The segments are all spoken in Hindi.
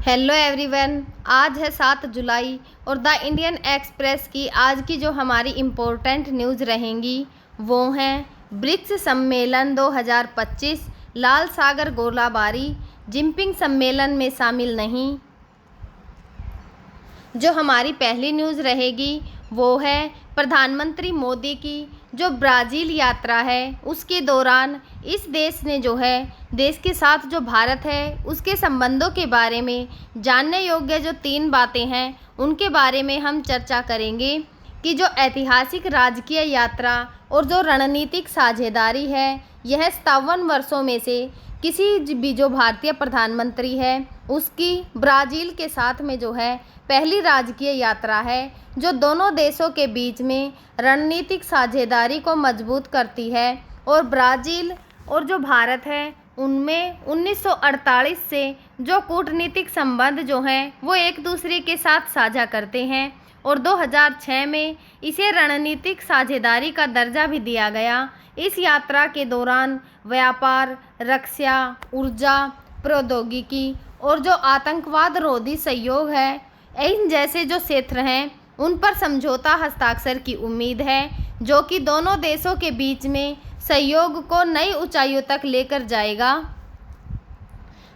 Hello everyone. आज है 7 जुलाई और द इंडियन एक्सप्रेस की आज की जो हमारी इम्पोर्टेंट न्यूज़ रहेंगी वो हैं ब्रिक्स सम्मेलन 2025, लाल सागर गोलाबारी, जिनपिंग सम्मेलन में शामिल नहीं। जो हमारी पहली न्यूज़ रहेगी वो है प्रधानमंत्री मोदी की जो ब्राज़ील यात्रा है उसके दौरान इस देश ने जो है देश के साथ जो भारत है उसके संबंधों के बारे में जानने योग्य जो 3 बातें हैं उनके बारे में हम चर्चा करेंगे कि जो ऐतिहासिक राजकीय यात्रा और जो रणनीतिक साझेदारी है यह 57 वर्षों में से किसी भी जो भारतीय प्रधानमंत्री है उसकी ब्राज़ील के साथ में जो है पहली राजकीय यात्रा है जो दोनों देशों के बीच में रणनीतिक साझेदारी को मजबूत करती है। और ब्राज़ील और जो भारत है उनमें 1948 से जो कूटनीतिक संबंध जो हैं वो एक दूसरे के साथ साझा करते हैं और 2006 में इसे रणनीतिक साझेदारी का दर्जा भी दिया गया। इस यात्रा के दौरान व्यापार, रक्षा, ऊर्जा, प्रौद्योगिकी और जो आतंकवाद रोधी सहयोग है इन जैसे जो क्षेत्र हैं उन पर समझौता हस्ताक्षर की उम्मीद है जो कि दोनों देशों के बीच में सहयोग को नई ऊंचाइयों तक लेकर जाएगा।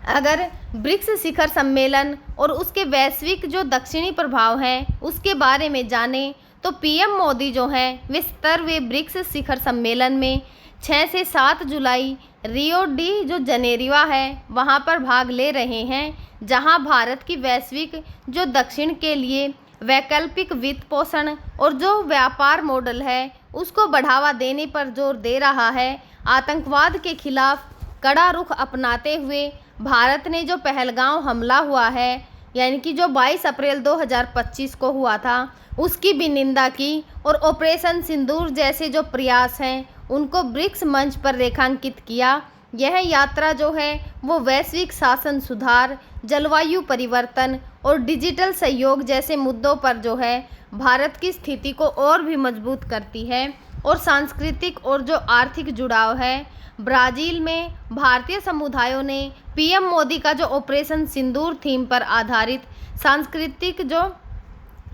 अगर ब्रिक्स शिखर सम्मेलन और उसके वैश्विक जो दक्षिणी प्रभाव हैं उसके बारे में जानें तो पीएम मोदी जो हैं वे 17वें ब्रिक्स शिखर सम्मेलन में 6 से 7 जुलाई रियो डी जो जनेरिया है वहां पर भाग ले रहे हैं, जहां भारत की वैश्विक जो दक्षिण के लिए वैकल्पिक वित्त पोषण और जो व्यापार मॉडल है उसको बढ़ावा देने पर जोर दे रहा है। आतंकवाद के खिलाफ कड़ा रुख अपनाते हुए भारत ने जो पहलगांव हमला हुआ है यानी कि जो 22 अप्रैल 2025 को हुआ था उसकी भी निंदा की और ऑपरेशन सिंदूर जैसे जो प्रयास हैं उनको ब्रिक्स मंच पर रेखांकित किया। यह यात्रा जो है वो वैश्विक शासन सुधार, जलवायु परिवर्तन और डिजिटल सहयोग जैसे मुद्दों पर जो है भारत की स्थिति को और भी मजबूत करती है। और सांस्कृतिक और जो आर्थिक जुड़ाव है, ब्राज़ील में भारतीय समुदायों ने पीएम मोदी का जो ऑपरेशन सिंदूर थीम पर आधारित सांस्कृतिक जो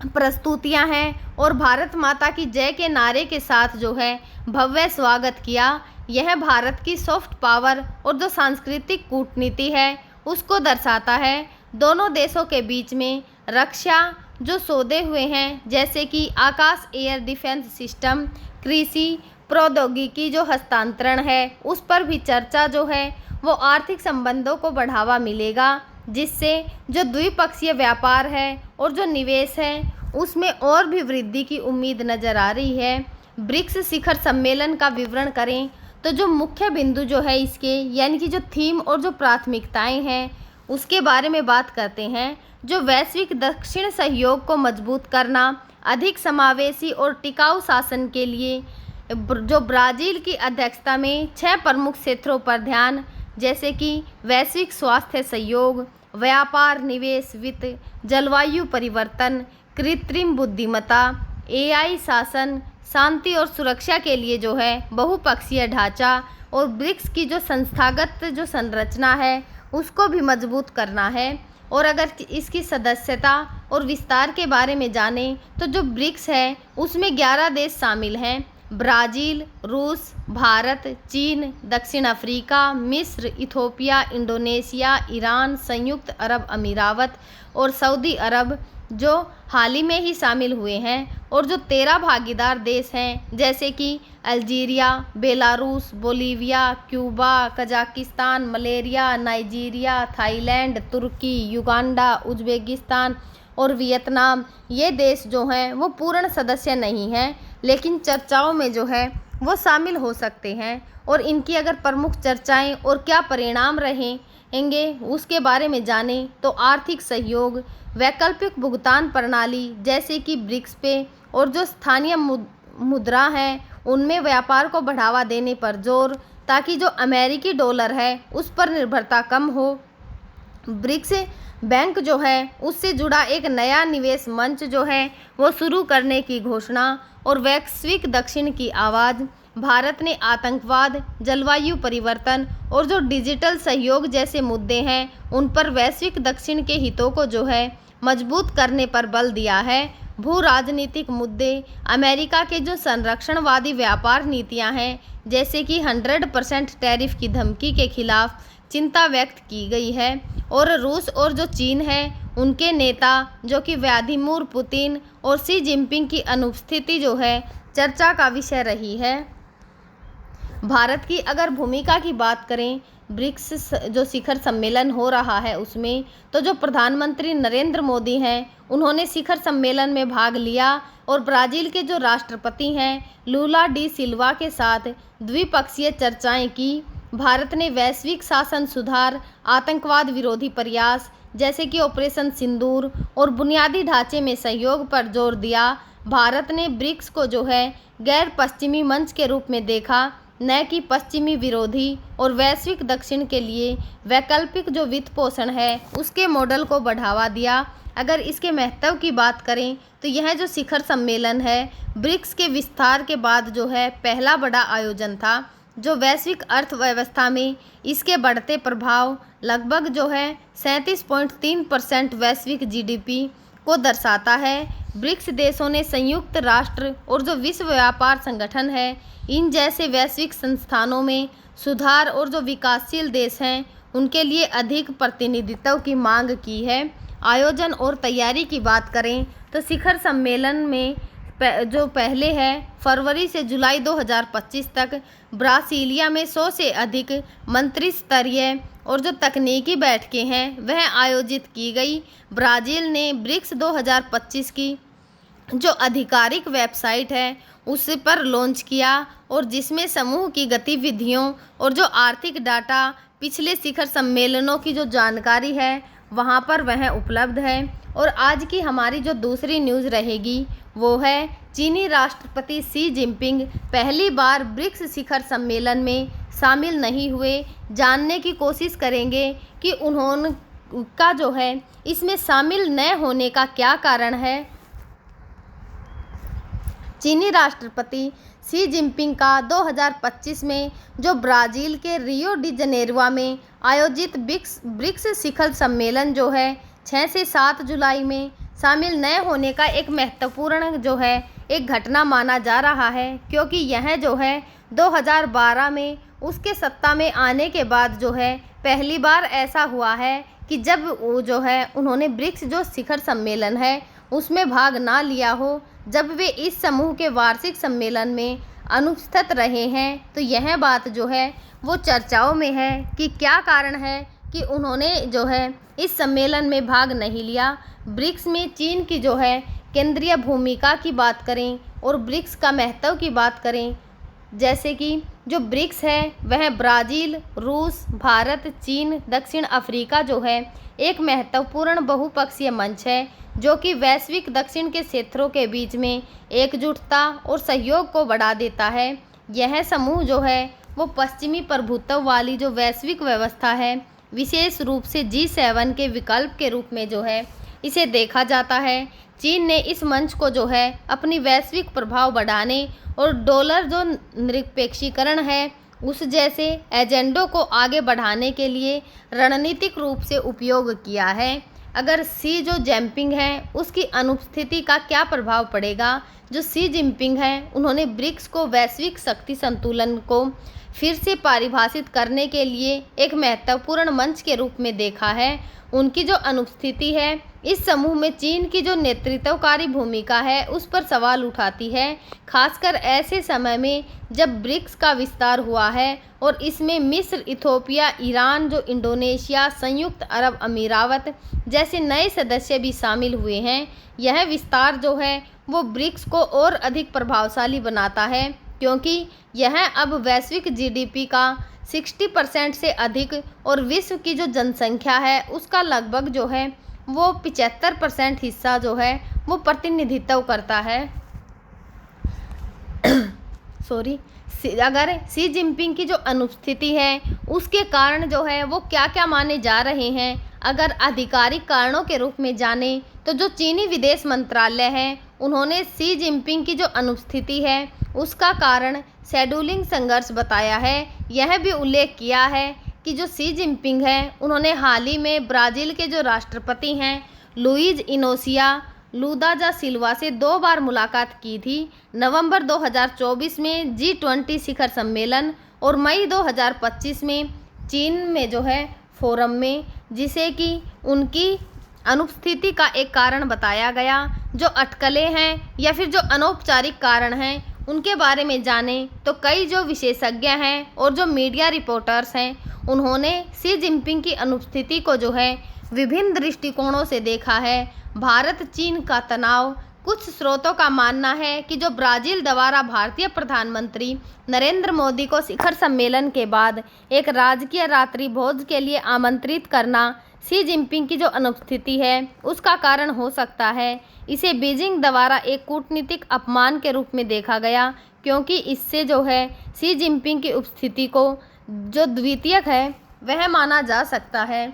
प्रस्तुतियां हैं और भारत माता की जय के नारे के साथ जो है भव्य स्वागत किया। यह भारत की सॉफ्ट पावर और जो सांस्कृतिक कूटनीति है उसको दर्शाता है। दोनों देशों के बीच में रक्षा जो सौदे हुए हैं जैसे कि आकाश एयर डिफेंस सिस्टम, कृषि, प्रौद्योगिकी जो हस्तांतरण है उस पर भी चर्चा जो है वो आर्थिक संबंधों को बढ़ावा मिलेगा, जिससे जो द्विपक्षीय व्यापार है और जो निवेश है उसमें और भी वृद्धि की उम्मीद नज़र आ रही है। ब्रिक्स शिखर सम्मेलन का विवरण करें तो जो मुख्य बिंदु जो है इसके यानी कि जो थीम और जो प्राथमिकताएं हैं उसके बारे में बात करते हैं। जो वैश्विक दक्षिण सहयोग को मजबूत करना, अधिक समावेशी और टिकाऊ शासन के लिए जो ब्राज़ील की अध्यक्षता में 6 प्रमुख क्षेत्रों पर ध्यान जैसे कि वैश्विक स्वास्थ्य सहयोग, व्यापार, निवेश, वित्त, जलवायु परिवर्तन, कृत्रिम बुद्धिमत्ता, एआई शासन, शांति और सुरक्षा के लिए जो है बहुपक्षीय ढांचा और ब्रिक्स की जो संस्थागत जो संरचना है उसको भी मजबूत करना है। और अगर इसकी सदस्यता और विस्तार के बारे में जानें तो जो ब्रिक्स है उसमें 11 देश शामिल हैं। ब्राज़ील, रूस, भारत, चीन, दक्षिण अफ्रीका, मिस्र, इथोपिया, इंडोनेशिया, ईरान, संयुक्त अरब अमीरात और सऊदी अरब जो हाल ही में ही शामिल हुए हैं। और जो 13 भागीदार देश हैं जैसे कि Algeria, Belarus, Bolivia, Cuba, Kazakhstan, Malaysia, Nigeria, Thailand, तुर्की, युगांडा, उज़्बेकिस्तान और वियतनाम, ये देश जो हैं वो पूर्ण सदस्य नहीं हैं लेकिन चर्चाओं में जो है वो शामिल हो सकते हैं। और इनकी अगर प्रमुख चर्चाएं और क्या परिणाम रहेंगे उसके बारे में जानें तो आर्थिक सहयोग, वैकल्पिक भुगतान प्रणाली जैसे कि ब्रिक्स पे और जो स्थानीय मुद्रा हैं उनमें व्यापार को बढ़ावा देने पर जोर ताकि जो अमेरिकी डॉलर है उस पर निर्भरता कम हो। ब्रिक्स बैंक जो है उससे जुड़ा एक नया निवेश मंच जो है वो शुरू करने की घोषणा और वैश्विक दक्षिण की आवाज़ भारत ने आतंकवाद, जलवायु परिवर्तन और जो डिजिटल सहयोग जैसे मुद्दे हैं उन पर वैश्विक दक्षिण के हितों को जो है मजबूत करने पर बल दिया है। भू राजनीतिक मुद्दे, अमेरिका के जो संरक्षणवादी व्यापार नीतियां हैं जैसे कि 100% टैरिफ की धमकी के खिलाफ चिंता व्यक्त की गई है। और रूस और जो चीन है उनके नेता जो कि व्लादिमीर पुतिन और शी जिनपिंग की अनुपस्थिति जो है चर्चा का विषय रही है। भारत की अगर भूमिका की बात करें ब्रिक्स जो शिखर सम्मेलन हो रहा है उसमें, तो जो प्रधानमंत्री नरेंद्र मोदी हैं उन्होंने शिखर सम्मेलन में भाग लिया और ब्राज़ील के जो राष्ट्रपति हैं लूला डी सिल्वा के साथ द्विपक्षीय चर्चाएं की। भारत ने वैश्विक शासन सुधार, आतंकवाद विरोधी प्रयास जैसे कि ऑपरेशन सिंदूर और बुनियादी ढांचे में सहयोग पर जोर दिया। भारत ने ब्रिक्स को जो है गैर पश्चिमी मंच के रूप में देखा, न कि पश्चिमी विरोधी, और वैश्विक दक्षिण के लिए वैकल्पिक जो वित्त पोषण है उसके मॉडल को बढ़ावा दिया। अगर इसके महत्व की बात करें तो यह जो शिखर सम्मेलन है ब्रिक्स के विस्तार के बाद जो है पहला बड़ा आयोजन था जो वैश्विक अर्थव्यवस्था में इसके बढ़ते प्रभाव लगभग जो है 37.3% वैश्विक जीडीपी को दर्शाता है। ब्रिक्स देशों ने संयुक्त राष्ट्र और जो विश्व व्यापार संगठन है इन जैसे वैश्विक संस्थानों में सुधार और जो विकासशील देश हैं उनके लिए अधिक प्रतिनिधित्व की मांग की है। आयोजन और तैयारी की बात करें तो शिखर सम्मेलन में जो पहले है फरवरी से जुलाई 2025 तक ब्रासीलिया में 100 से अधिक मंत्री स्तरीय और जो तकनीकी बैठकें हैं वह आयोजित की गई। ब्राज़ील ने ब्रिक्स 2025 की जो आधिकारिक वेबसाइट है उस पर लॉन्च किया और जिसमें समूह की गतिविधियों और जो आर्थिक डाटा पिछले शिखर सम्मेलनों की जो जानकारी है वहां पर वह उपलब्ध है। और आज की हमारी जो दूसरी न्यूज़ रहेगी वो है चीनी राष्ट्रपति शी जिनपिंग पहली बार ब्रिक्स शिखर सम्मेलन में शामिल नहीं हुए। जानने की कोशिश करेंगे कि उनका जो है इसमें शामिल न होने का क्या कारण है। चीनी राष्ट्रपति शी जिनपिंग का 2025 में जो ब्राज़ील के रियो डी जनेरो में आयोजित ब्रिक्स शिखर सम्मेलन जो है 6 से 7 जुलाई में शामिल न होने का एक महत्वपूर्ण जो है एक घटना माना जा रहा है, क्योंकि यह जो है 2012 में उसके सत्ता में आने के बाद जो है पहली बार ऐसा हुआ है कि जब वो जो है उन्होंने ब्रिक्स जो शिखर सम्मेलन है उसमें भाग ना लिया हो, जब वे इस समूह के वार्षिक सम्मेलन में अनुपस्थित रहे हैं। तो यह बात जो है वो चर्चाओं में है कि क्या कारण है कि उन्होंने जो है इस सम्मेलन में भाग नहीं लिया। ब्रिक्स में चीन की जो है केंद्रीय भूमिका की बात करें और ब्रिक्स का महत्व की बात करें, जैसे कि जो ब्रिक्स है वह ब्राज़ील, रूस, भारत, चीन, दक्षिण अफ्रीका जो है एक महत्वपूर्ण बहुपक्षीय मंच है जो कि वैश्विक दक्षिण के क्षेत्रों के बीच में एकजुटता और सहयोग को बढ़ा देता है। यह समूह जो है वो पश्चिमी प्रभुत्व वाली जो वैश्विक व्यवस्था है विशेष रूप से G7 के विकल्प के रूप में जो है इसे देखा जाता है। चीन ने इस मंच को जो है अपनी वैश्विक प्रभाव बढ़ाने और डॉलर जो निरपेक्षीकरण है उस जैसे एजेंडों को आगे बढ़ाने के लिए रणनीतिक रूप से उपयोग किया है। अगर शी जो जिनपिंग है उसकी अनुपस्थिति का क्या प्रभाव पड़ेगा। जो शी जिनपिंग है उन्होंने ब्रिक्स को वैश्विक शक्ति संतुलन को फिर से परिभाषित करने के लिए एक महत्वपूर्ण मंच के रूप में देखा है। उनकी जो अनुपस्थिति है इस समूह में चीन की जो नेतृत्वकारी भूमिका है उस पर सवाल उठाती है, खासकर ऐसे समय में जब ब्रिक्स का विस्तार हुआ है और इसमें मिस्र, इथियोपिया, ईरान, जो इंडोनेशिया, संयुक्त अरब अमीरात जैसे नए सदस्य भी शामिल हुए हैं। यह विस्तार जो है वो ब्रिक्स को और अधिक प्रभावशाली बनाता है, क्योंकि यह अब वैश्विक जीडीपी का 60% से अधिक और विश्व की जो जनसंख्या है उसका लगभग जो है वो 75% हिस्सा जो है वो प्रतिनिधित्व करता है। अगर शी जिनपिंग की जो अनुपस्थिति है उसके कारण जो है वो क्या क्या माने जा रहे हैं, अगर आधिकारिक कारणों के रूप में जाने तो जो चीनी विदेश मंत्रालय है उन्होंने शी जिनपिंग की जो अनुपस्थिति है उसका कारण शेड्यूलिंग संघर्ष बताया है। यह भी उल्लेख किया है कि जो शी जिनपिंग हैं उन्होंने हाल ही में ब्राज़ील के जो राष्ट्रपति हैं लुइज इनोसिया लूला दा सिल्वा से 2 बार मुलाकात की थी। नवंबर 2024 में G20 शिखर सम्मेलन और मई 2025 में चीन में जो है फोरम में, जिसे कि उनकी अनुपस्थिति का एक कारण बताया गया। जो अटकलें हैं या फिर जो अनौपचारिक कारण हैं उनके बारे में जानें तो कई जो विशेषज्ञ हैं और जो मीडिया रिपोर्टर्स हैं उन्होंने शी जिनपिंग की अनुपस्थिति को जो है विभिन्न दृष्टिकोणों से देखा है। भारत चीन का तनाव, कुछ स्रोतों का मानना है कि जो ब्राज़ील द्वारा भारतीय प्रधानमंत्री नरेंद्र मोदी को शिखर सम्मेलन के बाद एक राजकीय रात्रि भोज के लिए आमंत्रित करना शी जिनपिंग की जो अनुपस्थिति है उसका कारण हो सकता है। इसे बीजिंग द्वारा एक कूटनीतिक अपमान के रूप में देखा गया, क्योंकि इससे जो है शी जिनपिंग की उपस्थिति को जो द्वितीयक है वह माना जा सकता है।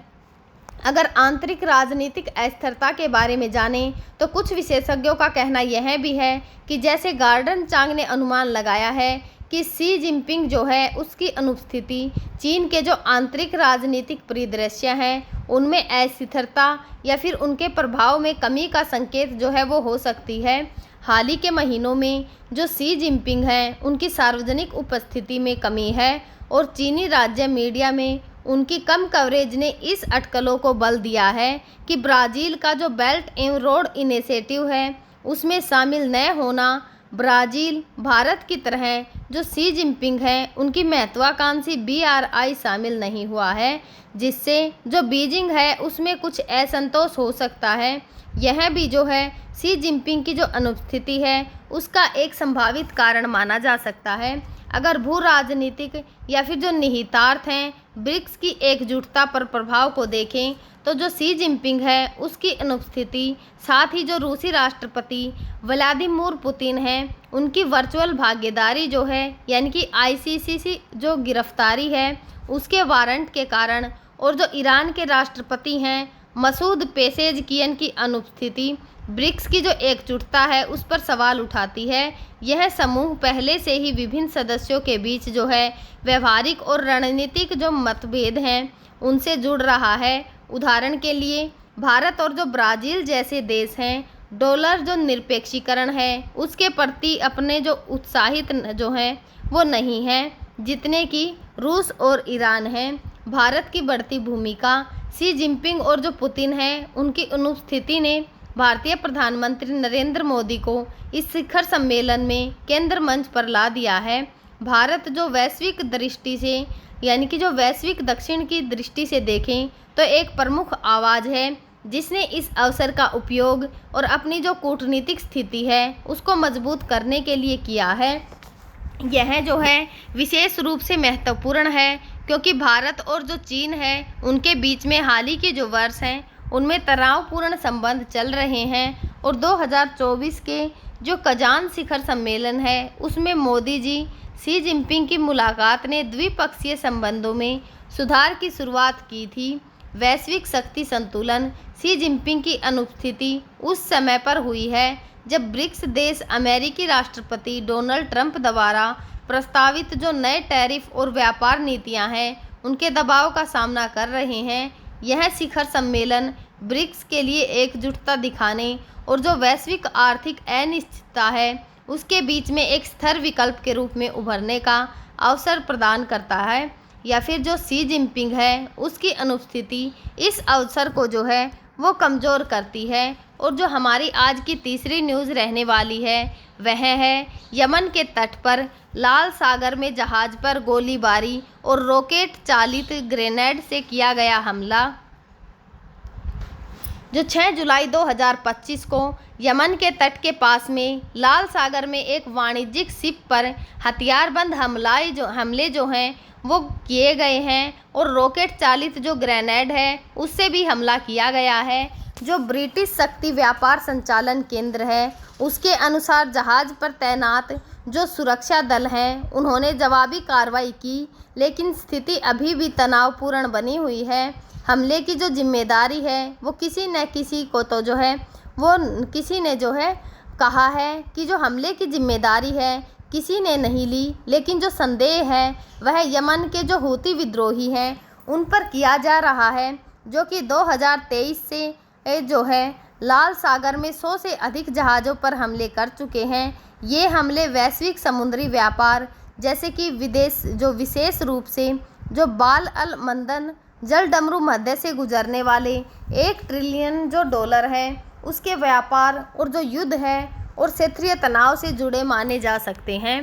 अगर आंतरिक राजनीतिक अस्थिरता के बारे में जानें तो कुछ विशेषज्ञों का कहना यह भी है कि जैसे गार्डन चांग ने अनुमान लगाया है कि शी जिनपिंग जो है उसकी अनुपस्थिति चीन के जो आंतरिक राजनीतिक परिदृश्य हैं उनमें अस्थिरता या फिर उनके प्रभाव में कमी का संकेत जो है वो हो सकती है। हाल ही के महीनों में जो शी जिनपिंग हैं उनकी सार्वजनिक उपस्थिति में कमी है और चीनी राज्य मीडिया में उनकी कम कवरेज ने इस अटकलों को बल दिया है कि ब्राज़ील का जो बेल्ट एंड रोड इनिशिएटिव है उसमें शामिल न होना ब्राज़ील भारत की तरह जो शी जिनपिंग हैं उनकी महत्वाकांक्षी BRI शामिल नहीं हुआ है, जिससे जो बीजिंग है उसमें कुछ असंतोष हो सकता है। यह भी जो है शी जिनपिंग की जो अनुपस्थिति है उसका एक संभावित कारण माना जा सकता है। अगर भू राजनीतिक या फिर जो निहितार्थ हैं ब्रिक्स की एकजुटता पर प्रभाव को देखें तो जो शी जिनपिंग है उसकी अनुपस्थिति, साथ ही जो रूसी राष्ट्रपति व्लादिमीर पुतिन हैं उनकी वर्चुअल भागीदारी जो है यानी कि ICC जो गिरफ्तारी है उसके वारंट के कारण, और जो ईरान के राष्ट्रपति हैं मसूद पेशेजकियन की अनुपस्थिति ब्रिक्स की जो एकजुटता है उस पर सवाल उठाती है। यह समूह पहले से ही विभिन्न सदस्यों के बीच जो है व्यवहारिक और रणनीतिक जो मतभेद हैं उनसे जुड़ रहा है। उदाहरण के लिए भारत और जो ब्राज़ील जैसे देश हैं डॉलर जो निरपेक्षीकरण है उसके प्रति अपने जो उत्साहित जो हैं वो नहीं हैं जितने कि रूस और ईरान हैं। भारत की बढ़ती भूमिका, शी जिनपिंग और जो पुतिन हैं उनकी अनुपस्थिति ने भारतीय प्रधानमंत्री नरेंद्र मोदी को इस शिखर सम्मेलन में केंद्र मंच पर ला दिया है। भारत जो वैश्विक दृष्टि से यानी कि जो वैश्विक दक्षिण की दृष्टि से देखें तो एक प्रमुख आवाज़ है जिसने इस अवसर का उपयोग और अपनी जो कूटनीतिक स्थिति है उसको मजबूत करने के लिए किया है। यह जो है विशेष रूप से महत्वपूर्ण है क्योंकि भारत और जो चीन है उनके बीच में हाल ही के जो वर्ष हैं उनमें तनावपूर्ण संबंध चल रहे हैं और 2024 के जो कजान शिखर सम्मेलन है उसमें मोदी जी शी जिनपिंग की मुलाकात ने द्विपक्षीय संबंधों में सुधार की शुरुआत की थी। वैश्विक शक्ति संतुलन, शी जिनपिंग की अनुपस्थिति उस समय पर हुई है जब ब्रिक्स देश अमेरिकी राष्ट्रपति डोनाल्ड ट्रंप द्वारा प्रस्तावित जो नए टैरिफ और व्यापार नीतियां हैं उनके दबाव का सामना कर रहे हैं। यह शिखर सम्मेलन ब्रिक्स के लिए एकजुटता दिखाने और जो वैश्विक आर्थिक अनिश्चितता है उसके बीच में एक स्थिर विकल्प के रूप में उभरने का अवसर प्रदान करता है। या फिर जो शी जिनपिंग है उसकी अनुपस्थिति इस अवसर को जो है वो कमज़ोर करती है। और जो हमारी आज की तीसरी न्यूज़ रहने वाली है वह है यमन के तट पर लाल सागर में जहाज़ पर गोलीबारी और रॉकेट चालित ग्रेनेड से किया गया हमला। जो 6 जुलाई 2025 को यमन के तट के पास में लाल सागर में एक वाणिज्यिक शिप पर हथियारबंद हमले जो हैं वो किए गए हैं और रॉकेट चालित जो ग्रेनेड है उससे भी हमला किया गया है। जो ब्रिटिश शक्ति व्यापार संचालन केंद्र है उसके अनुसार जहाज़ पर तैनात जो सुरक्षा दल हैं उन्होंने जवाबी कार्रवाई की, लेकिन स्थिति अभी भी तनावपूर्ण बनी हुई है। हमले की जो जिम्मेदारी है वो किसी न किसी को तो जो है वो किसी ने जो है कहा है कि जो हमले की जिम्मेदारी है किसी ने नहीं ली, लेकिन जो संदेह है वह यमन के जो हूती विद्रोही हैं उन पर किया जा रहा है, जो कि 2023 से जो है लाल सागर में 100 से अधिक जहाज़ों पर हमले कर चुके हैं। ये हमले वैश्विक समुद्री व्यापार जैसे कि विशेष रूप से जो बाल अल मंदन जलडमरू मध्य से गुजरने वाले 1 ट्रिलियन जो डॉलर है उसके व्यापार और जो युद्ध है और क्षेत्रीय तनाव से जुड़े माने जा सकते हैं।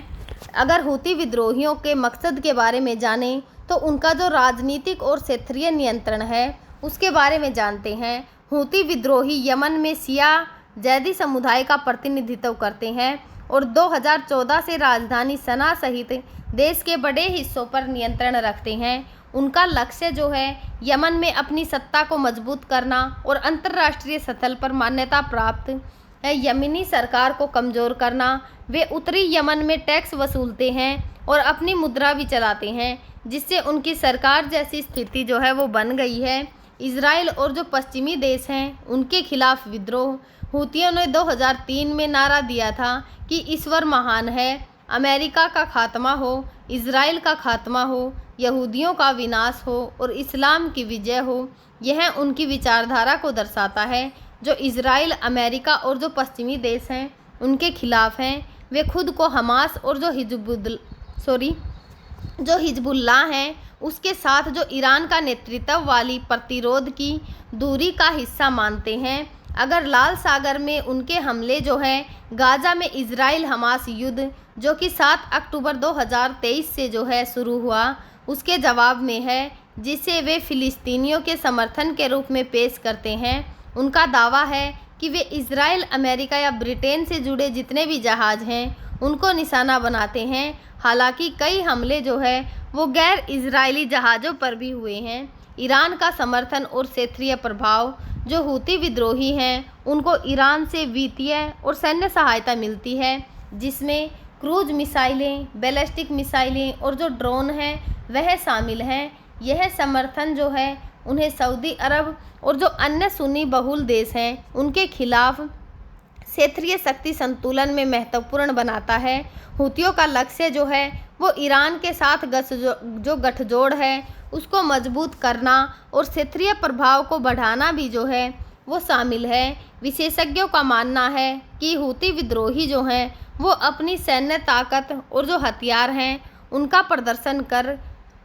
अगर हूती विद्रोहियों के मकसद के बारे में जानें तो उनका जो राजनीतिक और क्षेत्रीय नियंत्रण है उसके बारे में जानते हैं। हूती विद्रोही यमन में शिया जैदी समुदाय का प्रतिनिधित्व करते हैं और 2014 से राजधानी सना सहित देश के बड़े हिस्सों पर नियंत्रण रखते हैं। उनका लक्ष्य जो है यमन में अपनी सत्ता को मजबूत करना और अंतर्राष्ट्रीय सतह पर मान्यता प्राप्त यमनी सरकार को कमज़ोर करना। वे उत्तरी यमन में टैक्स वसूलते हैं और अपनी मुद्रा भी चलाते हैं, जिससे उनकी सरकार जैसी स्थिति जो है वो बन गई है। इजराइल और जो पश्चिमी देश हैं उनके खिलाफ विद्रोह। हूतियों ने 2003 में नारा दिया था कि ईश्वर महान है, अमेरिका का खात्मा हो, इजराइल का खात्मा हो, यहूदियों का विनाश हो और इस्लाम की विजय हो। यह उनकी विचारधारा को दर्शाता है जो इजराइल, अमेरिका और जो पश्चिमी देश हैं उनके खिलाफ हैं। वे खुद को हमास और जो हिजबुल्लाह हैं उसके साथ जो ईरान का नेतृत्व वाली प्रतिरोध की दूरी का हिस्सा मानते हैं। अगर लाल सागर में उनके हमले जो है गाज़ा में इजराइल हमास युद्ध जो कि 7 अक्टूबर 2023 से जो है शुरू हुआ उसके जवाब में है, जिसे वे फ़िलिस्तीनियों के समर्थन के रूप में पेश करते हैं। उनका दावा है कि वे इजराइल, अमेरिका या ब्रिटेन से जुड़े जितने भी जहाज़ हैं उनको निशाना बनाते हैं। हालांकि कई हमले जो है वो गैर इजरायली जहाज़ों पर भी हुए हैं। ईरान का समर्थन और क्षेत्रीय प्रभाव। जो हूती विद्रोही हैं उनको ईरान से वित्तीय और सैन्य सहायता मिलती है, जिसमें क्रूज मिसाइलें, बैलिस्टिक मिसाइलें और जो ड्रोन हैं वह शामिल हैं। यह समर्थन जो है उन्हें सऊदी अरब और जो अन्य सुन्नी बहुल देश हैं उनके खिलाफ क्षेत्रीय शक्ति संतुलन में महत्वपूर्ण बनाता है। हूतियों का लक्ष्य जो है वो ईरान के साथ जो गठजोड़ है उसको मजबूत करना और क्षेत्रीय प्रभाव को बढ़ाना भी जो है वो शामिल है। विशेषज्ञों का मानना है कि हूती विद्रोही जो हैं वो अपनी सैन्य ताकत और जो हथियार हैं उनका प्रदर्शन कर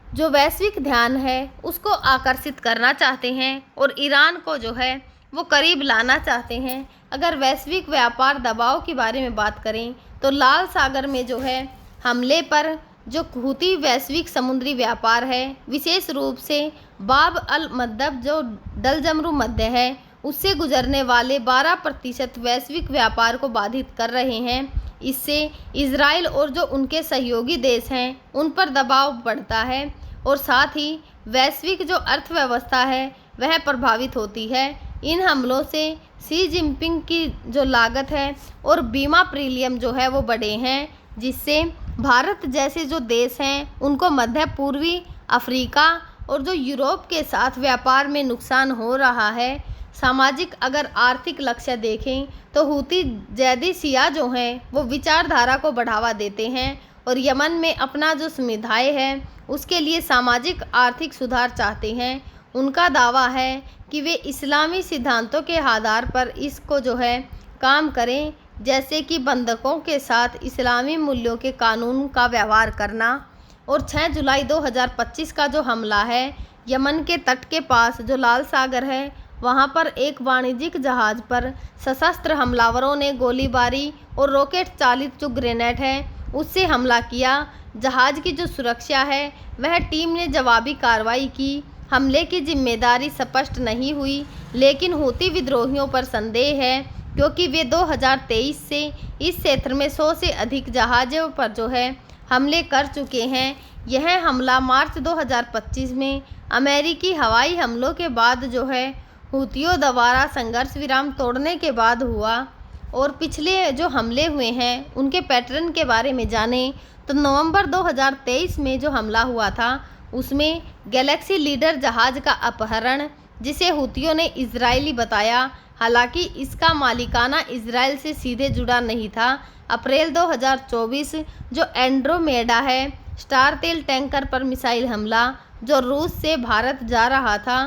जो वैश्विक ध्यान है उसको आकर्षित करना चाहते हैं और ईरान को जो है वो करीब लाना चाहते हैं। अगर वैश्विक व्यापार दबाव के बारे में बात करें तो लाल सागर में जो है हमले पर जो हूती वैश्विक समुद्री व्यापार है, विशेष रूप से बाब अल मंदब जो डलजमरू मध्य है उससे गुजरने वाले 12% वैश्विक व्यापार को बाधित कर रहे हैं। इससे इजराइल और जो उनके सहयोगी देश हैं उन पर दबाव बढ़ता है और साथ ही वैश्विक जो अर्थव्यवस्था है वह प्रभावित होती है। इन हमलों से शी जिनपिंग की जो लागत है और बीमा प्रीमियम जो है वो बढ़े हैं, जिससे भारत जैसे जो देश हैं उनको मध्य पूर्वी अफ्रीका और जो यूरोप के साथ व्यापार में नुकसान हो रहा है। सामाजिक अगर आर्थिक लक्ष्य देखें तो हूती जैदी शिया जो हैं वो विचारधारा को बढ़ावा देते हैं और यमन में अपना जो समुदाय है उसके लिए सामाजिक आर्थिक सुधार चाहते हैं। उनका दावा है कि वे इस्लामी सिद्धांतों के आधार पर इसको जो है काम करें, जैसे कि बंधकों के साथ इस्लामी मूल्यों के कानून का व्यवहार करना। और 6 जुलाई 2025 का जो हमला है यमन के तट के पास जो लाल सागर है वहां पर एक वाणिज्यिक जहाज़ पर सशस्त्र हमलावरों ने गोलीबारी और रॉकेट चालित जो ग्रेनेड है उससे हमला किया। जहाज़ की जो सुरक्षा है वह टीम ने जवाबी कार्रवाई की। हमले की जिम्मेदारी स्पष्ट नहीं हुई, लेकिन हूती विद्रोहियों पर संदेह है क्योंकि वे 2023 से इस क्षेत्र में 100 से अधिक जहाज़ों पर जो है हमले कर चुके हैं। यह हमला मार्च 2025 में अमेरिकी हवाई हमलों के बाद जो है हूतियों द्वारा संघर्ष विराम तोड़ने के बाद हुआ। और पिछले जो हमले हुए हैं उनके पैटर्न के बारे में जानें तो नवंबर 2023 में जो हमला हुआ था उसमें गैलेक्सी लीडर जहाज़ का अपहरण, जिसे हूतियों ने इजरायली बताया, हालांकि इसका मालिकाना इजराइल से सीधे जुड़ा नहीं था। अप्रैल 2024 जो एंड्रोमेडा है स्टार तेल टैंकर पर मिसाइल हमला जो रूस से भारत जा रहा था।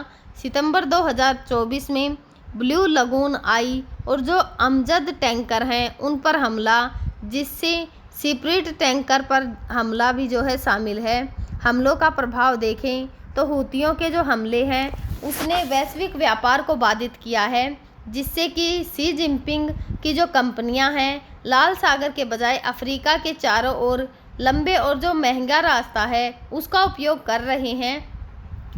सितंबर 2024 में ब्लू लगून आई और जो अमजद टैंकर हैं उन पर हमला, जिससे स्पिरिट टैंकर पर हमला भी जो है शामिल है। हमलों का प्रभाव देखें तो हूतियों के जो हमले हैं उसने वैश्विक व्यापार को बाधित किया है, जिससे कि शी जिनपिंग की जो कंपनियां हैं लाल सागर के बजाय अफ्रीका के चारों ओर लंबे और जो महंगा रास्ता है उसका उपयोग कर रहे हैं।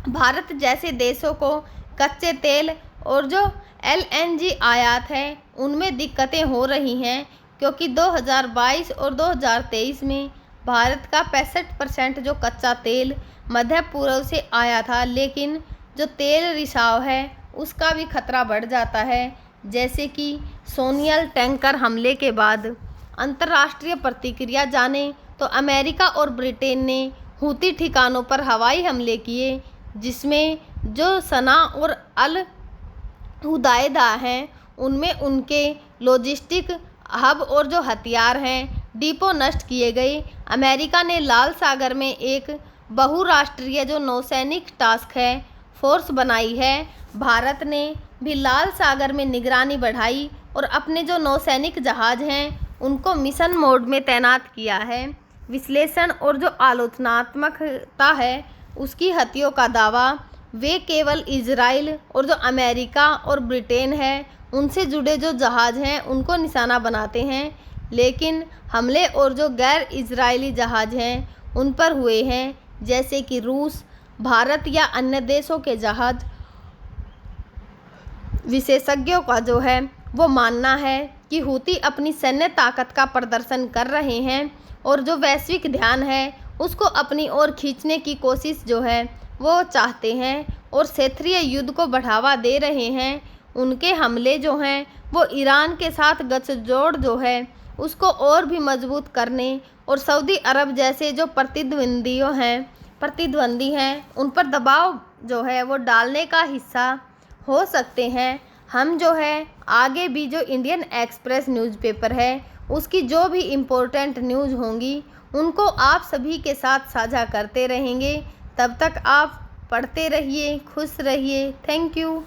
भारत जैसे देशों को कच्चे तेल और जो LNG आयात है उनमें दिक्कतें हो रही हैं, क्योंकि 2022 और 2023 में भारत का 65% जो कच्चा तेल मध्य पूर्व से आया था, लेकिन जो तेल रिसाव है उसका भी खतरा बढ़ जाता है। जैसे कि सोनियल टैंकर हमले के बाद अंतर्राष्ट्रीय प्रतिक्रिया जाने तो अमेरिका और ब्रिटेन ने हूती ठिकानों पर हवाई हमले किए, जिसमें जो सना और अल हुदैदा हैं उनमें उनके लॉजिस्टिक हब और जो हथियार हैं डिपो नष्ट किए गए। अमेरिका ने लाल सागर में एक बहुराष्ट्रीय जो नौसैनिक टास्क है फोर्स बनाई है। भारत ने भी लाल सागर में निगरानी बढ़ाई और अपने जो नौसैनिक जहाज हैं उनको मिशन मोड में तैनात किया है। विश्लेषण और जो आलोचनात्मकता है उसकी हत्याओं का दावा, वे केवल इजराइल और जो अमेरिका और ब्रिटेन है उनसे जुड़े जो जहाज हैं उनको निशाना बनाते हैं, लेकिन हमले और जो गैर इजरायली जहाज हैं उन पर हुए हैं, जैसे कि रूस, भारत या अन्य देशों के जहाज। विशेषज्ञों का जो है वो मानना है कि हूती अपनी सैन्य ताकत का प्रदर्शन कर रहे हैं और जो वैश्विक ध्यान है उसको अपनी ओर खींचने की कोशिश जो है वो चाहते हैं और क्षेत्रीय युद्ध को बढ़ावा दे रहे हैं। उनके हमले जो हैं वो ईरान के साथ गठजोड़ जो है उसको और भी मजबूत करने और सऊदी अरब जैसे जो प्रतिद्वंदी हैं उन पर दबाव जो है वो डालने का हिस्सा हो सकते हैं। हम जो है आगे भी जो इंडियन एक्सप्रेस न्यूज़पेपर है उसकी जो भी इम्पोर्टेंट न्यूज़ होंगी उनको आप सभी के साथ साझा करते रहेंगे। तब तक आप पढ़ते रहिए, खुश रहिए। Thank you.